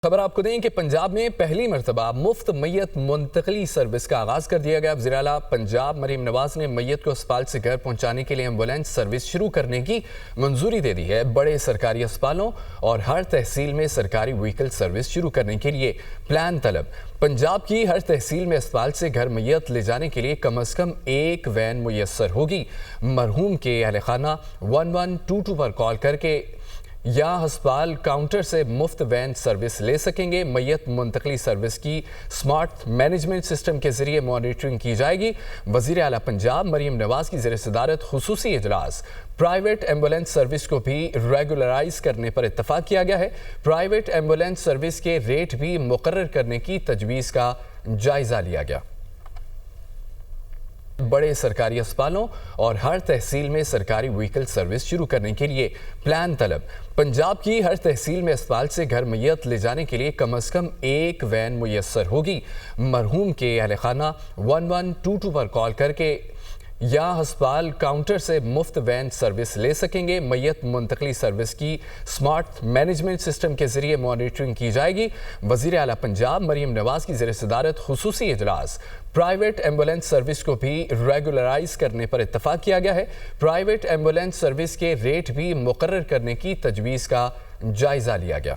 خبر آپ کو دیں کہ پنجاب میں پہلی مرتبہ مفت میت منتقلی سروس کا آغاز کر دیا گیا۔ وزیر اعلیٰ پنجاب مریم نواز نے میت کو اسپتال سے گھر پہنچانے کے لیے ایمبولینس سروس شروع کرنے کی منظوری دے دی ہے۔ بڑے سرکاری اسپتالوں اور ہر تحصیل میں سرکاری وہیکل سروس شروع کرنے کے لیے پلان طلب۔ پنجاب کی ہر تحصیل میں اسپتال سے گھر میت لے جانے کے لیے کم از کم ایک وین میسر ہوگی۔ مرحوم کے اہل خانہ 1122 پر کال کر کے یا ہسپتال کاؤنٹر سے مفت وین سروس لے سکیں گے۔ میت منتقلی سروس کی سمارٹ مینجمنٹ سسٹم کے ذریعے مانیٹرنگ کی جائے گی۔ وزیر اعلیٰ پنجاب مریم نواز کی زیر صدارت خصوصی اجلاس پرائیویٹ ایمبولینس سروس کو بھی ریگولرائز کرنے پر اتفاق کیا گیا ہے۔ پرائیویٹ ایمبولینس سروس کے ریٹ بھی مقرر کرنے کی تجویز کا جائزہ لیا گیا۔ بڑے سرکاری اسپتالوں اور ہر تحصیل میں سرکاری وہیکل سروس شروع کرنے کے لیے پلان طلب۔ پنجاب کی ہر تحصیل میں اسپتال سے گھر میت لے جانے کے لیے کم از کم ایک وین میسر ہوگی۔ مرحوم کے اہل خانہ 1122 پر کال کر کے یا ہسپتال کاؤنٹر سے مفت وین سروس لے سکیں گے۔ میت منتقلی سروس کی سمارٹ مینجمنٹ سسٹم کے ذریعے مانیٹرنگ کی جائے گی۔ وزیر اعلیٰ پنجاب مریم نواز کی زیر صدارت خصوصی اجلاس پرائیویٹ ایمبولینس سروس کو بھی ریگولرائز کرنے پر اتفاق کیا گیا ہے۔ پرائیویٹ ایمبولینس سروس کے ریٹ بھی مقرر کرنے کی تجویز کا جائزہ لیا گیا۔